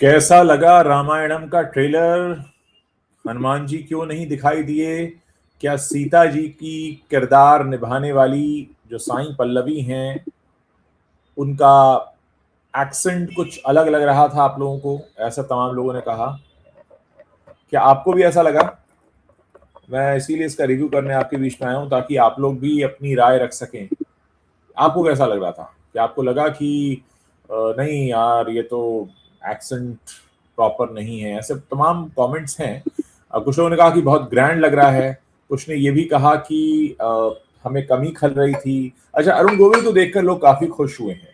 कैसा लगा रामायणम का ट्रेलर? हनुमान जी क्यों नहीं दिखाई दिए? क्या सीता जी की किरदार निभाने वाली जो साईं पल्लवी हैं उनका एक्सेंट कुछ अलग लग रहा था आप लोगों को? ऐसा तमाम लोगों ने कहा। क्या आपको भी ऐसा लगा? मैं इसीलिए इसका रिव्यू करने आपके बीच में आया हूं ताकि आप लोग भी अपनी राय रख सकें। आपको कैसा लग रहा था? क्या आपको लगा कि नहीं यार ये तो एक्सेंट प्रॉपर नहीं है? ऐसे तमाम कमेंट्स हैं। कुछ लोगों ने कहा कि बहुत ग्रैंड लग रहा है, कुछ ने ये भी कहा कि हमें कमी खल रही थी। अच्छा, अरुण गोविल को देखकर लोग काफी खुश हुए हैं।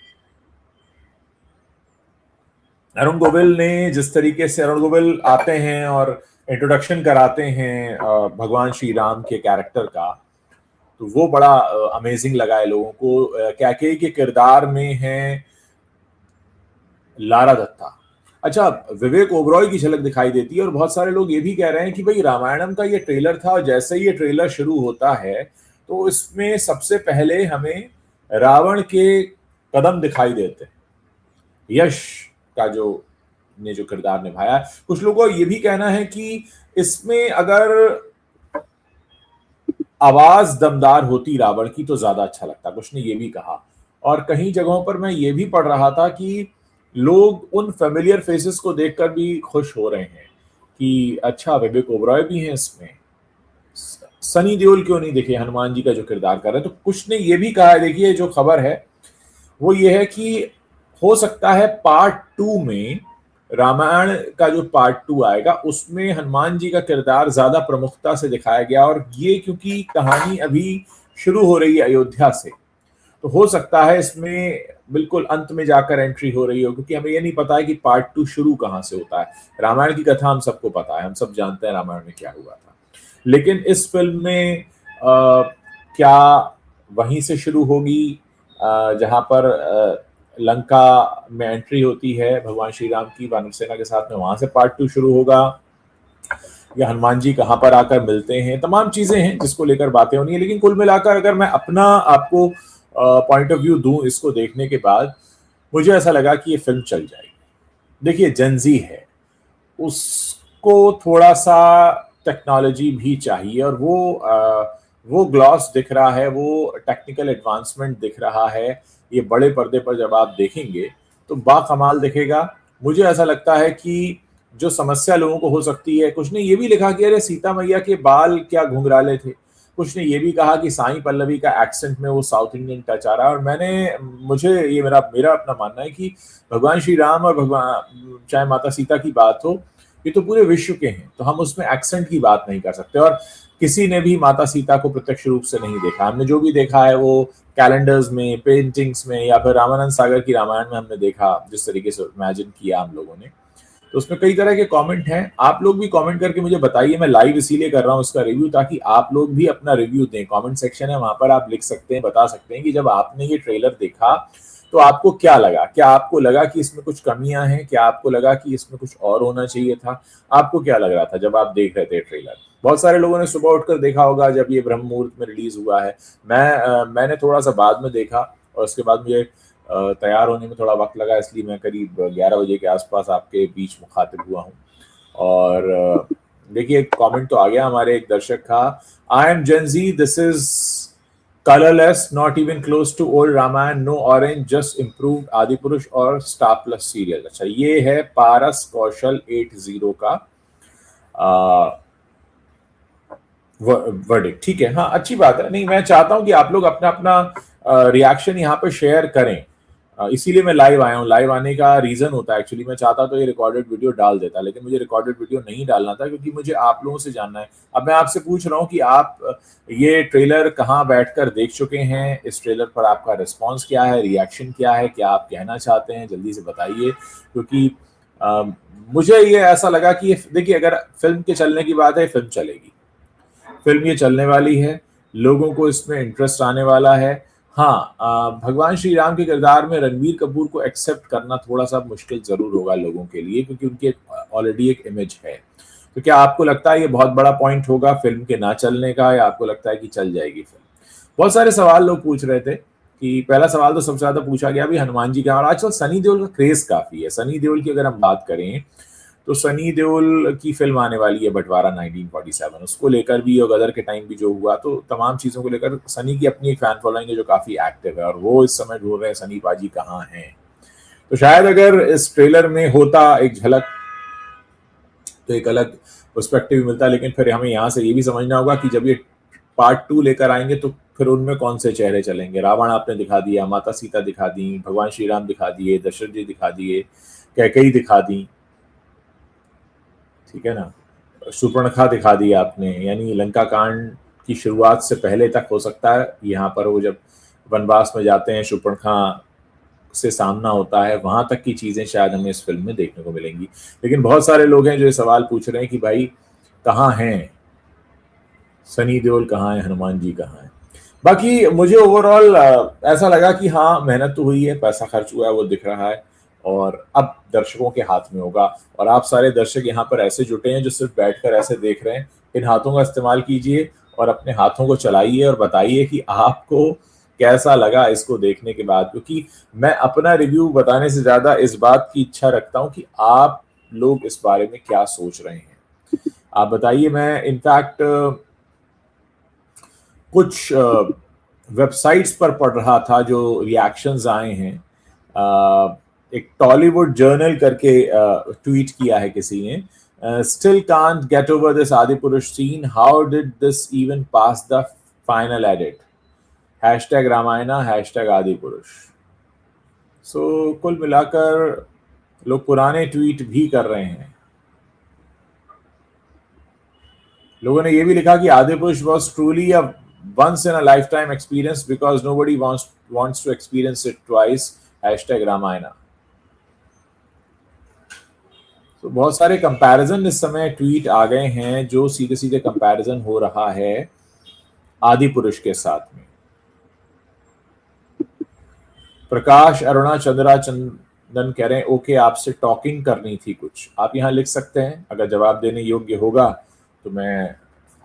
अरुण गोविल ने जिस तरीके से अरुण गोविल आते हैं और इंट्रोडक्शन कराते हैं भगवान श्री राम के कैरेक्टर का, तो वो बड़ा अमेजिंग लगा है लोगों को। कैकेयी के किरदार में है लारा दत्ता। अच्छा, विवेक ओबरॉय की झलक दिखाई देती है और बहुत सारे लोग ये भी कह रहे हैं कि भाई रामायणम का ये ट्रेलर था और जैसे ही ये ट्रेलर शुरू होता है तो इसमें सबसे पहले हमें रावण के कदम दिखाई देते हैं। यश का जो किरदार निभाया, कुछ लोगों को ये भी कहना है कि इसमें अगर आवाज दमदार होती रावण की तो ज्यादा अच्छा लगता, कुछ ने ये भी कहा। और कहीं जगहों पर मैं ये भी पढ़ रहा था कि लोग उन फेमिलियर फेसेस को देखकर भी खुश हो रहे हैं कि अच्छा विवेक ओबरॉय भी हैं इसमें, सनी देओल क्यों नहीं दिखे हनुमान जी का जो किरदार कर रहे हैं। तो कुछ ने ये भी कहा है, देखिए जो खबर है वो ये है कि हो सकता है पार्ट 2 में, रामायण का जो पार्ट 2 आएगा उसमें हनुमान जी का किरदार ज्यादा प्रमुखता से दिखाया गया। और ये क्योंकि कहानी अभी शुरू हो रही है अयोध्या से, तो हो सकता है इसमें बिल्कुल अंत में जाकर एंट्री हो रही हो, क्योंकि हमें ये नहीं पता है कि पार्ट 2 शुरू कहां से होता है। रामायण की कथा हम सबको पता है, हम सब जानते हैं रामायण में क्या हुआ था, लेकिन इस फिल्म में क्या वहीं से शुरू होगी जहां पर लंका में एंट्री होती है भगवान श्री राम की वानर सेना के साथ में, वहां से पार्ट 2 शुरू होगा, या हनुमान जी कहां पर आकर मिलते हैं? तमाम चीजें हैं जिसको लेकर बातें होनी है। लेकिन कुल मिलाकर अगर मैं अपना आपको पॉइंट ऑफ व्यू दूं इसको देखने के बाद, मुझे ऐसा लगा कि ये फिल्म चल जाएगी। देखिए जेंजी है, उसको थोड़ा सा टेक्नोलॉजी भी चाहिए और वो ग्लॉस दिख रहा है, वो टेक्निकल एडवांसमेंट दिख रहा है। ये बड़े पर्दे पर जब आप देखेंगे तो बाकमाल दिखेगा। मुझे ऐसा लगता है कि जो समस्या लोगों को हो सकती है, कुछ ने ये भी लिखा कि अरे सीता मैया के बाल क्या घुंघराले थे, कुछ ने ये भी कहा कि साईं पल्लवी का एक्सेंट में वो साउथ इंडियन टच आ रहा है। और मुझे ये मेरा मेरा अपना मानना है कि भगवान श्री राम और भगवान चाहे माता सीता की बात हो, ये तो पूरे विश्व के हैं, तो हम उसमें एक्सेंट की बात नहीं कर सकते। और किसी ने भी माता सीता को प्रत्यक्ष रूप से नहीं देखा, हमने जो भी देखा है वो कैलेंडर्स में, पेंटिंग्स में, या फिर रामानंद सागर की रामायण में हमने देखा, जिस तरीके से इमेजिन किया हम लोगों ने। तो उसमें कई तरह के कमेंट हैं, आप लोग भी कमेंट करके मुझे बताइए। मैं लाइव इसीलिए कर रहा हूँ इसका रिव्यू ताकि आप लोग भी अपना रिव्यू दें। कमेंट सेक्शन है, वहां पर आप लिख सकते हैं, बता सकते हैं कि जब आपने ये ट्रेलर देखा तो आपको क्या लगा। क्या आपको लगा कि इसमें कुछ कमियां हैं? क्या आपको लगा कि इसमें कुछ और होना चाहिए था? आपको क्या लग रहा था जब आप देख रहे थे ट्रेलर? बहुत सारे लोगों ने सुबह उठकर देखा होगा जब ये ब्रह्म मुहूर्त में रिलीज हुआ है। मैंने थोड़ा सा बाद में देखा और उसके बाद मुझे तैयार होने में थोड़ा वक्त लगा, इसलिए मैं करीब 11 बजे के आसपास आपके बीच मुखातिब हुआ हूँ। और देखिए एक कमेंट तो आ गया हमारे एक दर्शक का, I am Gen Z, this is colorless, not even close to old Ramayana, no orange, just improved Adipurush और स्टार प्लस सीरियल। अच्छा, ये है पारस कौशल 80 का वर्डिक्ट। ठीक है, हाँ अच्छी बात है। नहीं, मैं चाहता हूं कि आप लोग अपना अपना रिएक्शन यहाँ पे शेयर करें, इसीलिए मैं लाइव आया हूँ। लाइव आने का रीजन होता है, एक्चुअली मैं चाहता तो ये रिकॉर्डेड वीडियो डाल देता, लेकिन मुझे रिकॉर्डेड वीडियो नहीं डालना था क्योंकि मुझे आप लोगों से जानना है। अब मैं आपसे पूछ रहा हूँ कि आप ये ट्रेलर कहाँ बैठकर देख चुके हैं, इस ट्रेलर पर आपका रिस्पॉन्स क्या है, रिएक्शन क्या है, क्या आप कहना चाहते हैं, जल्दी से बताइए। क्योंकि मुझे ये ऐसा लगा कि देखिए अगर फिल्म के चलने की बात है, फिल्म चलेगी, फिल्म ये चलने वाली है, लोगों को इसमें इंटरेस्ट आने वाला है। हाँ, भगवान श्री राम के किरदार में रणबीर कपूर को एक्सेप्ट करना थोड़ा सा मुश्किल जरूर होगा लोगों के लिए, क्योंकि उनकी ऑलरेडी एक इमेज है। तो क्या आपको लगता है ये बहुत बड़ा पॉइंट होगा फिल्म के ना चलने का, या आपको लगता है कि चल जाएगी फिल्म? बहुत सारे सवाल लोग पूछ रहे थे। कि पहला सवाल तो सबसे ज्यादा पूछा गया भी हनुमान जी का, और आजकल सनी देओल का क्रेज काफी है। सनी देओल की अगर हम बात करें तो सनी देओल की फिल्म आने वाली है बंटवारा 1947, उसको लेकर भी और गदर के टाइम भी जो हुआ, तो तमाम चीजों को लेकर सनी की अपनी एक फैन फॉलोइंग है जो काफी एक्टिव है, और वो इस समय ढूंढ रहे हैं सनी पाजी कहाँ हैं। तो शायद अगर इस ट्रेलर में होता एक झलक तो एक अलग पर्सपेक्टिव मिलता, लेकिन फिर हमें यहाँ से ये भी समझना होगा कि जब ये पार्ट 2 लेकर आएंगे तो फिर उनमें कौन से चेहरे चलेंगे। रावण आपने दिखा दिया, माता सीता दिखा दी, भगवान श्री राम दिखा दिए, दशरथ जी दिखा दिए, कैकेयी दिखा दी, ठीक है ना, शूर्पणखा दिखा दी आपने, यानी लंका कांड की शुरुआत से पहले तक हो सकता है यहाँ पर वो जब वनवास में जाते हैं शूर्पणखा से सामना होता है, वहां तक की चीजें शायद हमें इस फिल्म में देखने को मिलेंगी। लेकिन बहुत सारे लोग हैं जो ये सवाल पूछ रहे हैं कि भाई कहाँ हैं सनी देओल, कहाँ है हनुमान जी, कहाँ है। बाकी मुझे ओवरऑल ऐसा लगा कि हाँ मेहनत तो हुई है, पैसा खर्च हुआ है, वो दिख रहा है, और अब दर्शकों के हाथ में होगा। और आप सारे दर्शक यहाँ पर ऐसे जुटे हैं जो सिर्फ बैठकर ऐसे देख रहे हैं, इन हाथों का इस्तेमाल कीजिए और अपने हाथों को चलाइए और बताइए कि आपको कैसा लगा इसको देखने के बाद, क्योंकि मैं अपना रिव्यू बताने से ज्यादा इस बात की इच्छा रखता हूं कि आप लोग इस बारे में क्या सोच रहे हैं, आप बताइए। मैं इनफैक्ट कुछ वेबसाइट्स पर पढ़ रहा था जो रिएक्शंस आए हैं, एक टॉलीवुड जर्नल करके ट्वीट किया है किसी ने, still can't get over this Adipurush scene, how did this even pass the final edit, hashtag Ramayana, hashtag Adipurush. So कुल मिलाकर लोग पुराने ट्वीट भी कर रहे हैं। लोगों ने यह भी लिखा कि Adipurush was truly a once in a lifetime experience because nobody wants to experience it twice, hashtag Ramayana. तो बहुत सारे कंपैरिजन इस समय ट्वीट आ गए हैं जो सीधे सीधे कंपैरिजन हो रहा है आदि पुरुष के साथ में। प्रकाश अरुणा चंद्रा चंदन कह रहे हैं ओके आपसे टॉकिंग करनी थी कुछ, आप यहाँ लिख सकते हैं, अगर जवाब देने योग्य होगा तो मैं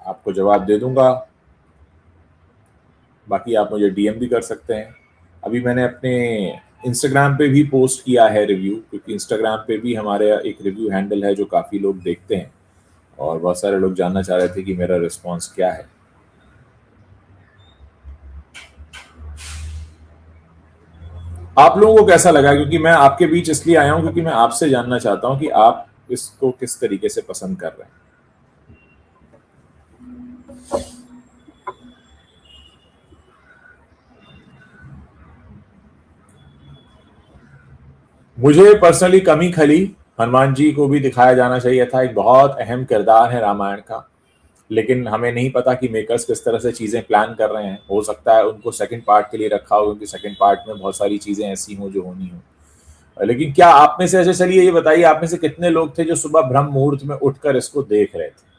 आपको जवाब दे दूंगा, बाकी आप मुझे डीएम भी कर सकते हैं। अभी मैंने अपने इंस्टाग्राम पे भी पोस्ट किया है रिव्यू, क्योंकि इंस्टाग्राम पे भी हमारे एक रिव्यू हैंडल है जो काफ़ी लोग देखते हैं, और बहुत सारे लोग जानना चाह रहे थे कि मेरा रिस्पांस क्या है। आप लोगों को कैसा लगा, क्योंकि मैं आपके बीच इसलिए आया हूं क्योंकि मैं आपसे जानना चाहता हूं कि आप इसको किस तरीके से पसंद कर रहे हैं। मुझे पर्सनली कमी खली, हनुमान जी को भी दिखाया जाना चाहिए था, एक बहुत अहम किरदार है रामायण का, लेकिन हमें नहीं पता कि मेकर्स किस तरह से चीज़ें प्लान कर रहे हैं। हो सकता है उनको सेकंड पार्ट के लिए रखा हो, क्योंकि सेकंड पार्ट में बहुत सारी चीज़ें ऐसी हों जो होनी हो। लेकिन क्या आप में से, ऐसे चलिए ये बताइए, आप में से कितने लोग थे जो सुबह ब्रह्म मुहूर्त में उठकर इसको देख रहे थे?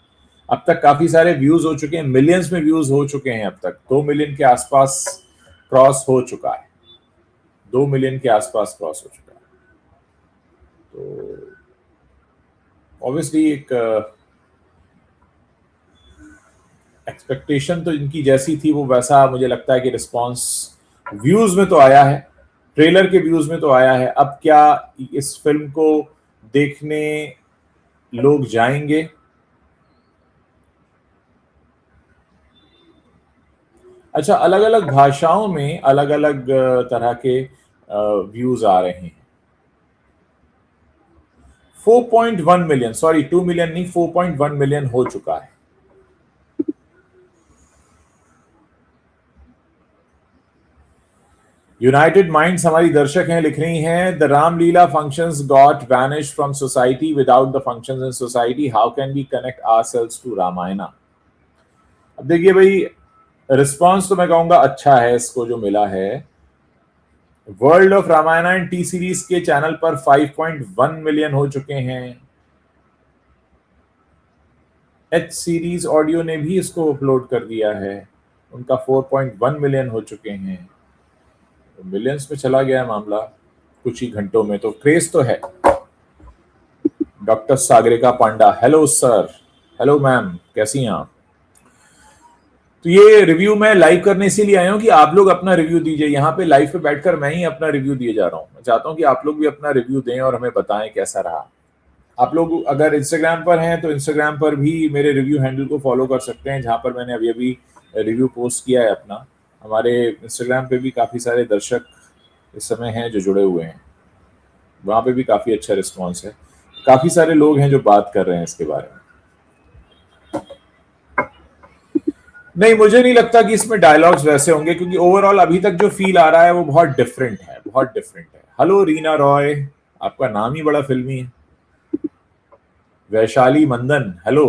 अब तक काफ़ी सारे व्यूज़ हो चुके हैं, मिलियंस में व्यूज़ हो चुके हैं, अब तक 2 मिलियन के आसपास क्रॉस हो चुका है, 2 मिलियन के आसपास क्रॉस हो चुका है। तो ऑब्वियसली एक एक्सपेक्टेशन तो इनकी जैसी थी वो वैसा मुझे लगता है कि रिस्पांस व्यूज में तो आया है, ट्रेलर के व्यूज में तो आया है। अब क्या इस फिल्म को देखने लोग जाएंगे? अच्छा, अलग अलग भाषाओं में अलग अलग तरह के व्यूज आ रहे हैं। 4.1 मिलियन, सॉरी 2 मिलियन नहीं, 4.1 मिलियन हो चुका है। यूनाइटेड माइंड्स हमारी दर्शक हैं, लिख रही हैं the Ramlila functions got vanished from society without the functions in society, how can we connect ourselves to Ramayana. अब देखिए भाई, रिस्पांस तो मैं कहूंगा अच्छा है इसको जो मिला है। World of Ramayana and T series के चैनल पर 5.1 मिलियन हो चुके हैं। एच सीरीज ऑडियो ने भी इसको अपलोड कर दिया है, उनका 4.1 मिलियन हो चुके हैं। तो मिलियंस में चला गया है मामला कुछ ही घंटों में, तो क्रेज तो है। डॉक्टर सागरिका पांडा, हेलो सर, हेलो मैम, कैसी हैं आप? तो ये रिव्यू मैं लाइव करने इसीलिए आया हूँ कि आप लोग अपना रिव्यू दीजिए। यहाँ पे लाइव पे बैठकर मैं ही अपना रिव्यू दिए जा रहा हूँ। मैं चाहता हूँ कि आप लोग भी अपना रिव्यू दें और हमें बताएं कैसा रहा। आप लोग अगर इंस्टाग्राम पर हैं तो इंस्टाग्राम पर भी मेरे रिव्यू हैंडल को फॉलो कर सकते हैं, जहाँ पर मैंने अभी अभी रिव्यू पोस्ट किया है अपना। हमारे इंस्टाग्राम पे भी काफ़ी सारे दर्शक इस समय हैं जो जुड़े हुए हैं, वहाँ पे भी काफ़ी अच्छा रिस्पॉन्स है। काफ़ी सारे लोग हैं जो बात कर रहे हैं इसके बारे में। नहीं, मुझे नहीं लगता कि इसमें डायलॉग्स वैसे होंगे, क्योंकि ओवरऑल अभी तक जो फील आ रहा है वो बहुत डिफरेंट है, बहुत डिफरेंट है। हेलो रीना रॉय, आपका नाम ही बड़ा फिल्मी है। Vaishali Mandan, hello.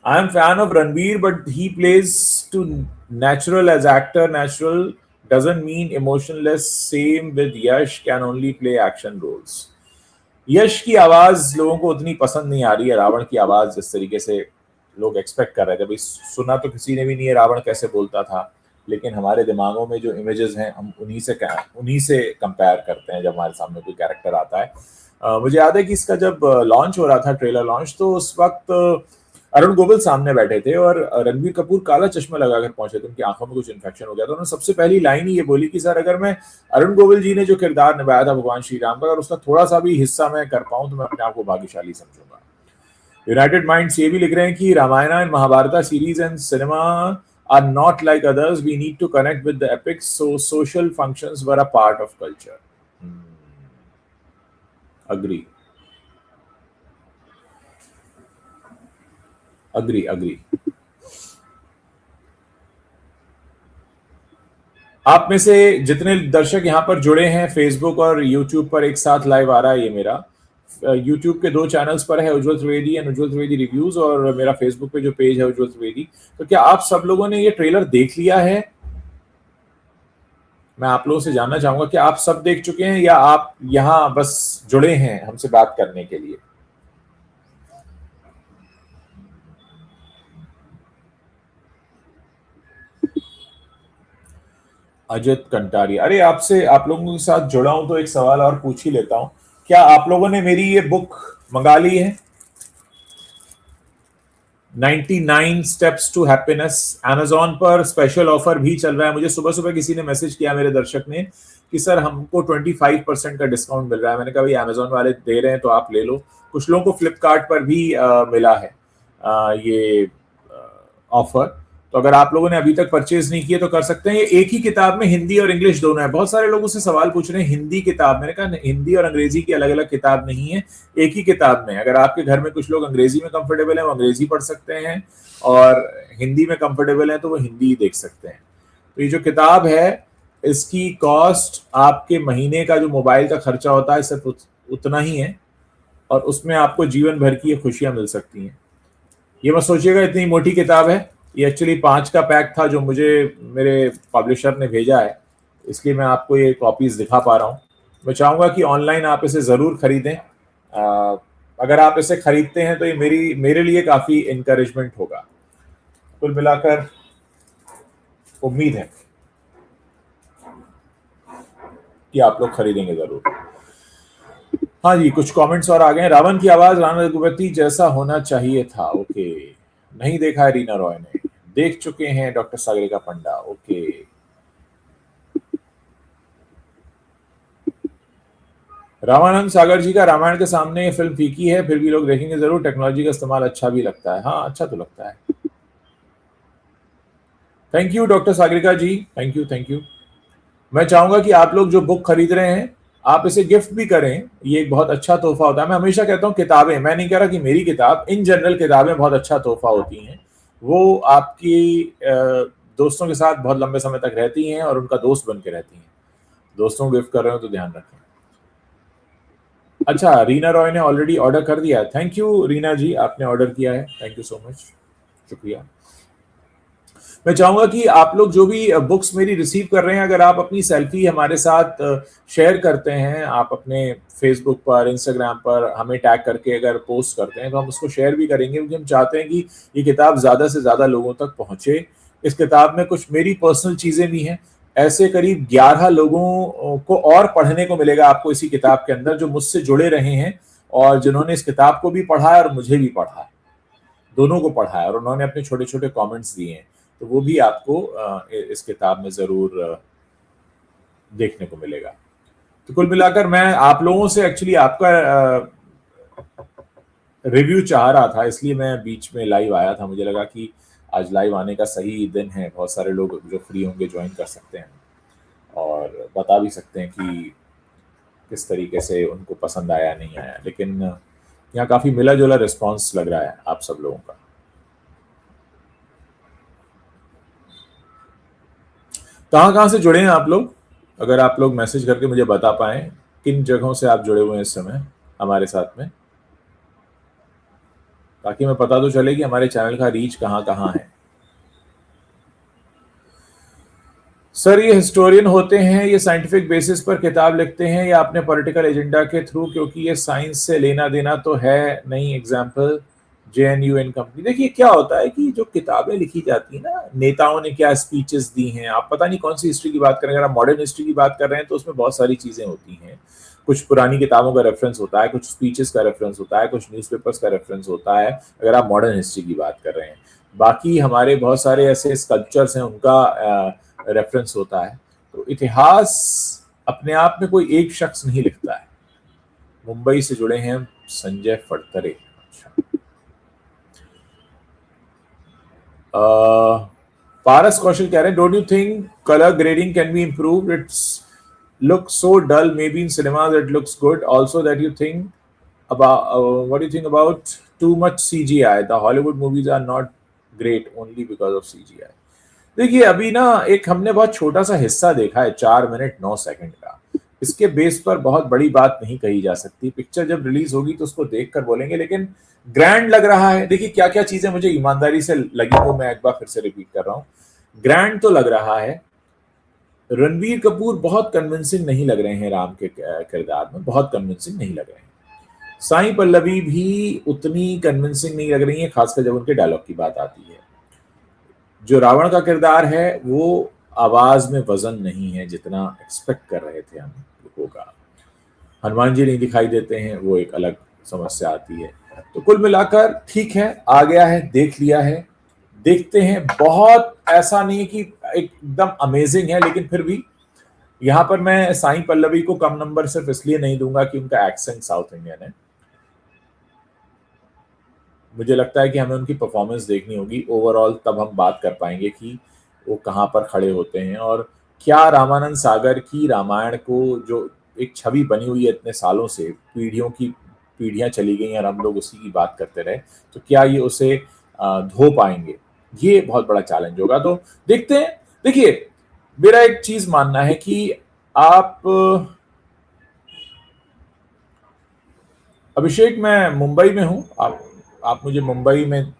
I am fan of Ranbir, but he plays too natural as actor. Natural doesn't mean emotionless. Same with Yash, can only play action roles. यश की आवाज लोगों को उतनी पसंद नहीं आ रही है। रावण की आवाज जिस तरीके से लोग एक्सपेक्ट कर रहे थे, भाई सुना तो किसी ने भी नहीं है रावण कैसे बोलता था, लेकिन हमारे दिमागों में जो इमेजेस हैं हम उन्हीं से कंपेयर करते हैं जब हमारे सामने कोई कैरेक्टर आता है। मुझे याद है कि इसका जब लॉन्च हो रहा था, ट्रेलर लॉन्च, तो उस वक्त अरुण गोविल सामने बैठे थे और रणबीर कपूर काला चश्मा लगाकर पहुंचे थे, उनकी आंखों में कुछ इन्फेक्शन हो गया था। उन्होंने सबसे पहली लाइन ही ये बोली कि सर अगर मैं अरुण गोविल जी ने जो किरदार निभाया था भगवान श्री राम का, अगर उसका थोड़ा सा भी हिस्सा मैं कर पाऊं तो मैं अपने आप को भाग्यशाली समझूंगा। यूनाइटेड माइंड्स ये भी लिख रहे हैं कि Ramayan and Mahabharat series and cinema are not like others, we need to connect with the epics, so social functions were a part of culture. Agree agree agree. आप में से जितने दर्शक यहाँ पर जुड़े हैं, फेसबुक और यूट्यूब पर एक साथ लाइव आ रहा है ये मेरा। यूट्यूब के 2 चैनल्स पर है, उज्ज्वल त्रिवेदी एंड उज्ज्वल त्रिवेदी रिव्यूज, और मेरा फेसबुक पे जो पेज है उज्ज्वल त्रिवेदी। तो क्या आप सब लोगों ने ये ट्रेलर देख लिया है? मैं आप लोगों से जानना चाहूंगा कि आप सब देख चुके हैं या आप यहाँ बस जुड़े हैं हमसे बात करने के लिए? अजित कंटारिया, अरे आपसे आप लोगों के साथ जुड़ा हूं तो एक सवाल और पूछ ही लेता हूं, क्या आप लोगों ने मेरी ये बुक मंगा ली है? 99 स्टेप्स टू हैप्पीनेस। अमेजॉन पर स्पेशल ऑफर भी चल रहा है। मुझे सुबह सुबह किसी ने मैसेज किया, मेरे दर्शक ने, कि सर हमको 25% का डिस्काउंट मिल रहा है। मैंने कहा भाई अमेजॉन वाले दे रहे हैं तो आप ले लो। कुछ लोगों को फ्लिपकार्ट पर भी मिला है ये ऑफर। तो अगर आप लोगों ने अभी तक परचेज नहीं किए तो कर सकते हैं। ये एक ही किताब में हिंदी और इंग्लिश दोनों है। बहुत सारे लोग उससे सवाल पूछ रहे हैं हिंदी किताब, मैंने कहा हिंदी और अंग्रेजी की अलग अलग किताब नहीं है, एक ही किताब में। अगर आपके घर में कुछ लोग अंग्रेजी में कंफर्टेबल है वो अंग्रेजी पढ़ सकते हैं, और हिंदी में कंफर्टेबल है तो वो हिंदी देख सकते हैं। तो ये जो किताब है इसकी कॉस्ट आपके महीने का जो मोबाइल का खर्चा होता है सिर्फ उतना ही है, और उसमें आपको जीवन भर की खुशियां मिल सकती हैं। ये मत सोचिएगा इतनी मोटी किताब है, ये एक्चुअली 5 का पैक था जो मुझे मेरे पब्लिशर ने भेजा है, इसलिए मैं आपको ये कॉपीज दिखा पा रहा हूँ। मैं चाहूँगा कि ऑनलाइन आप इसे ज़रूर खरीदें। अगर आप इसे खरीदते हैं तो ये मेरे लिए काफ़ी इनकरेजमेंट होगा। कुल मिलाकर उम्मीद है कि आप लोग खरीदेंगे ज़रूर। हाँ जी, कुछ कमेंट्स और आ गए। रावण की आवाज़ राणा रघुपति जैसा होना चाहिए था। ओके, नहीं देखा है रीना रॉय ने, देख चुके हैं डॉक्टर सागरिका पंडा। ओके, रामानंद सागर जी का रामायण के सामने ये फिल्म फीकी है, फिर भी लोग देखेंगे जरूर। टेक्नोलॉजी का इस्तेमाल अच्छा भी लगता है। हाँ, अच्छा तो लगता है। Thank you doctor Sagarika ji, thank you thank you. मैं चाहूंगा कि आप लोग जो बुक खरीद रहे हैं आप इसे गिफ्ट भी करें, ये एक बहुत अच्छा तोहफा होता है। मैं हमेशा कहता हूँ किताबें, मैं नहीं कह रहा कि मेरी किताब, इन जनरल किताबें बहुत अच्छा तोहफा होती हैं। वो आपकी दोस्तों के साथ बहुत लंबे समय तक रहती हैं और उनका दोस्त बन के रहती हैं। दोस्तों को गिफ्ट कर रहे हो तो ध्यान रखें। अच्छा, रीना रॉय ने ऑलरेडी ऑर्डर कर दिया है। थैंक यू रीना जी, आपने ऑर्डर किया है, थैंक यू सो मच, शुक्रिया। मैं चाहूंगा कि आप लोग जो भी बुक्स मेरी रिसीव कर रहे हैं, अगर आप अपनी सेल्फी हमारे साथ शेयर करते हैं, आप अपने फेसबुक पर, इंस्टाग्राम पर हमें टैग करके अगर पोस्ट करते हैं तो हम उसको शेयर भी करेंगे, क्योंकि हम चाहते हैं कि ये किताब ज़्यादा से ज़्यादा लोगों तक पहुँचे। इस किताब में कुछ मेरी पर्सनल चीज़ें भी हैं। ऐसे करीब 11 लोगों को और पढ़ने को मिलेगा आपको इसी किताब के अंदर, जो मुझसे जुड़े रहे हैं और जिन्होंने इस किताब को भी पढ़ा है और मुझे भी पढ़ा है। दोनों को पढ़ा है और उन्होंने अपने छोटे छोटे कमेंट्स दिए हैं, तो वो भी आपको इस किताब में जरूर देखने को मिलेगा। तो कुल मिलाकर मैं आप लोगों से एक्चुअली आपका रिव्यू चाह रहा था, इसलिए मैं बीच में लाइव आया था। मुझे लगा कि आज लाइव आने का सही दिन है, बहुत सारे लोग जो फ्री होंगे ज्वाइन कर सकते हैं और बता भी सकते हैं कि किस तरीके से उनको पसंद आया नहीं आया। लेकिन यहाँ काफी मिला जुला रिस्पॉन्स लग रहा है आप सब लोगों का। कहाँ कहाँ से जुड़े हैं आप लोग? अगर आप लोग मैसेज करके मुझे बता पाएं किन जगहों से आप जुड़े हुए हैं इस समय हमारे साथ में, ताकि मैं पता तो चले कि हमारे चैनल का रीच कहाँ कहाँ है। सर ये हिस्टोरियन होते हैं, ये साइंटिफिक बेसिस पर किताब लिखते हैं या अपने पॉलिटिकल एजेंडा के थ्रू? क्योंकि ये साइंस से लेना देना तो है नहीं। Example JNU and company. देखिए क्या होता है कि जो किताबें लिखी जाती है ना, नेताओं ने क्या स्पीचेस दी हैं, आप पता नहीं कौन सी हिस्ट्री की बात करें। अगर आप मॉडर्न हिस्ट्री की बात कर रहे हैं तो उसमें बहुत सारी चीजें होती हैं। कुछ पुरानी किताबों का रेफरेंस होता है, कुछ स्पीचेस का रेफरेंस होता है, कुछ न्यूज़पेपर्स का रेफरेंस होता है, अगर आप मॉडर्न हिस्ट्री की बात कर रहे हैं। बाकी हमारे बहुत सारे ऐसे स्कल्पचर्स हैं, उनका रेफरेंस होता है। तो इतिहास अपने आप में कोई एक शख्स नहीं लिखता है। मुंबई से जुड़े हैं संजय फड़तरे। अच्छा, पारस कौशल कह रहे हैं, don't you think colour grading can be improved? It's looks so dull. Maybe in cinemas it looks good. Also, that you think about what do you think about too much CGI? The Hollywood movies are not great only because of CGI. देखिए अभी ना एक हमने बहुत छोटा सा हिस्सा देखा है, 4 मिनट 9 सेकंड का। इसके बेस पर बहुत बड़ी बात नहीं कही जा सकती। पिक्चर जब रिलीज होगी तो उसको देखकर बोलेंगे, लेकिन ग्रैंड लग रहा है। देखिए क्या क्या चीजें मुझे ईमानदारी से लगी, वो मैं एक बार फिर से रिपीट कर रहा हूँ। ग्रैंड तो लग रहा है। रणबीर कपूर बहुत कन्विंसिंग नहीं लग रहे हैं राम के किरदार में, बहुत कन्विंसिंग नहीं लग रहे हैं। साई पल्लवी भी उतनी कन्विंसिंग नहीं लग रही है, खासकर जब उनके डायलॉग की बात आती है। जो रावण का किरदार है वो आवाज में वजन नहीं है जितना एक्सपेक्ट कर रहे थे हम लोगों का। हनुमान जी नहीं दिखाई देते हैं, वो एक अलग समस्या आती है। तो कुल मिलाकर ठीक है, आ गया है, देख लिया है, देखते हैं। बहुत ऐसा नहीं कि एकदम अमेजिंग है, लेकिन फिर भी यहां पर मैं साई पल्लवी को कम नंबर सिर्फ इसलिए नहीं दूंगा कि उनका एक्सेंट साउथ इंडियन है। मुझे लगता है कि हमें उनकी परफॉर्मेंस देखनी होगी ओवरऑल, तब हम बात कर पाएंगे कि वो कहाँ पर खड़े होते हैं और क्या रामानंद सागर की रामायण को जो एक छवि बनी हुई है इतने सालों से, पीढ़ियों की पीढ़ियां चली गई और हम लोग उसी की बात करते रहे, तो क्या ये उसे धो पाएंगे? ये बहुत बड़ा चैलेंज होगा। तो देखते हैं। देखिए मेरा एक चीज मानना है कि आप अभिषेक, मैं मुंबई में हूं, आप मुझे मुंबई में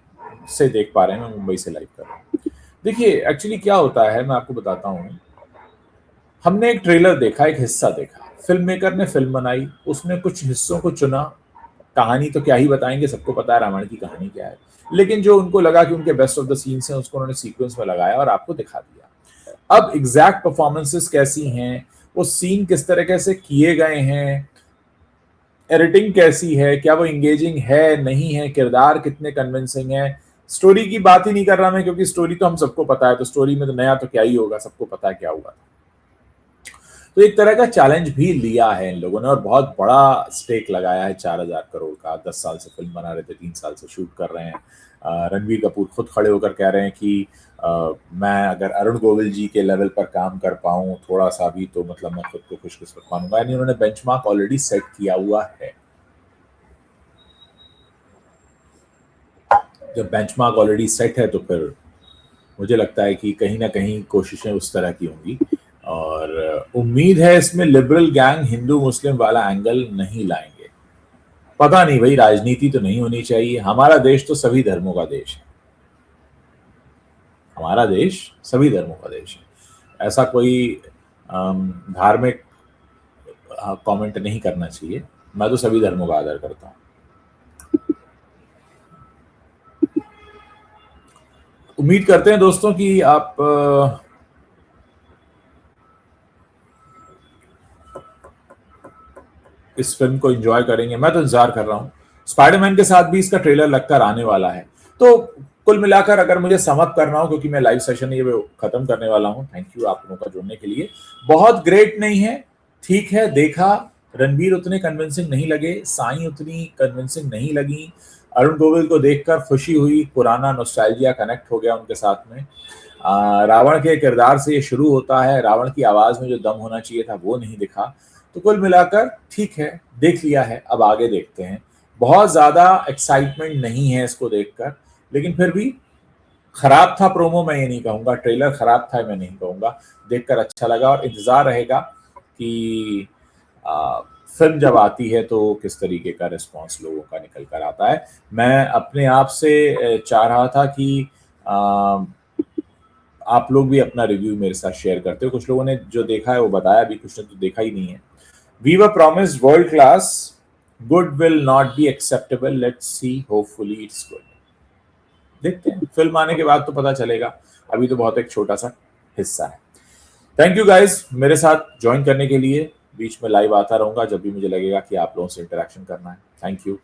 से देख पा रहे हैं, मैं मुंबई से लाइव कर रहा हूँ। देखिए एक्चुअली क्या होता है, मैं आपको बताता हूँ। हमने एक ट्रेलर देखा, एक हिस्सा देखा, फिल्म मेकर ने फिल्म बनाई, उसने कुछ हिस्सों को चुना। कहानी तो क्या ही बताएंगे, सबको पता है रामायण की कहानी क्या है, लेकिन जो उनको लगा कि उनके बेस्ट ऑफ द सीन्स हैं उसको उन्होंने सीक्वेंस में लगाया और आपको दिखा दिया। अब एग्जैक्ट परफॉर्मेंसेस कैसी हैं, वो सीन किस तरीके से किए गए हैं, एडिटिंग कैसी है, क्या वो इंगेजिंग है नहीं है, किरदार कितने कन्विंसिंग है। स्टोरी की बात ही नहीं कर रहा मैं, क्योंकि स्टोरी तो हम सबको पता है, तो स्टोरी में तो नया तो क्या ही होगा, सबको पता है क्या हुआ। तो एक तरह का चैलेंज भी लिया है इन लोगों ने और बहुत बड़ा स्टेक लगाया है, 4,000 करोड़ का। 10 साल से फिल्म बना रहे थे, 3 साल से शूट कर रहे हैं। रणबीर कपूर खुद खड़े होकर कह रहे हैं कि मैं अगर अरुण गोविल जी के लेवल पर काम कर पाऊं थोड़ा सा भी, तो मतलब मैं खुद को खुशकिस्मत मानूंगा। यानी उन्होंने बेंचमार्क ऑलरेडी सेट किया हुआ है। जब बेंचमार्क ऑलरेडी सेट है तो फिर मुझे लगता है कि कहीं ना कहीं कोशिशें उस तरह की होंगी और उम्मीद है इसमें लिबरल गैंग हिंदू मुस्लिम वाला एंगल नहीं लाएंगे। पता नहीं भाई, राजनीति तो नहीं होनी चाहिए। हमारा देश तो सभी धर्मों का देश है, हमारा देश सभी धर्मों का देश है। ऐसा कोई धार्मिक कमेंट नहीं करना चाहिए। मैं तो सभी धर्मों का आदर करता हूँ। उम्मीद करते हैं दोस्तों कि आप इस फिल्म को एंजॉय करेंगे। मैं तो इंतजार कर रहा हूँ। स्पाइडरमैन के साथ भी इसका ट्रेलर लगकर आने वाला है। तो कुल मिलाकर अगर मुझे सम अप करना हो, क्योंकि मैं लाइव सेशन ये खत्म करने वाला हूं, थैंक यू आप लोगों का जुड़ने के लिए। बहुत ग्रेट नहीं है, ठीक है, देखा, रणबीर उतने कन्विंसिंग नहीं लगे, साई उतनी कन्विंसिंग नहीं लगी, अरुण गोविल को देखकर खुशी हुई, पुराना नॉस्टैल्जिया कनेक्ट हो गया उनके साथ में। रावण के किरदार से ये शुरू होता है, रावण की आवाज में जो दम होना चाहिए था वो नहीं दिखा। तो कुल मिलाकर ठीक है, देख लिया है, अब आगे देखते हैं। बहुत ज्यादा एक्साइटमेंट नहीं है इसको देखकर, लेकिन फिर भी खराब था प्रोमो, मैं ये नहीं कहूंगा, ट्रेलर खराब था मैं नहीं कहूंगा, देखकर अच्छा लगा और इंतजार रहेगा कि फिल्म जब आती है तो किस तरीके का रिस्पॉन्स लोगों का निकल कर आता है। मैं अपने आप से चाह रहा था कि आप लोग भी अपना रिव्यू मेरे साथ शेयर करते हो। कुछ लोगों ने जो देखा है वो बताया भी, कुछ ने तो देखा ही नहीं है। We were promised world class, good will not be acceptable, let's see, hopefully it's good. देखते हैं, फिल्म आने के बाद तो पता चलेगा, अभी तो बहुत एक छोटा सा हिस्सा है। थैंक यू गाइस मेरे साथ ज्वाइन करने के लिए, बीच में लाइव आता रहूंगा जब भी मुझे लगेगा कि आप लोगों से इंटरेक्शन करना है। Thank you.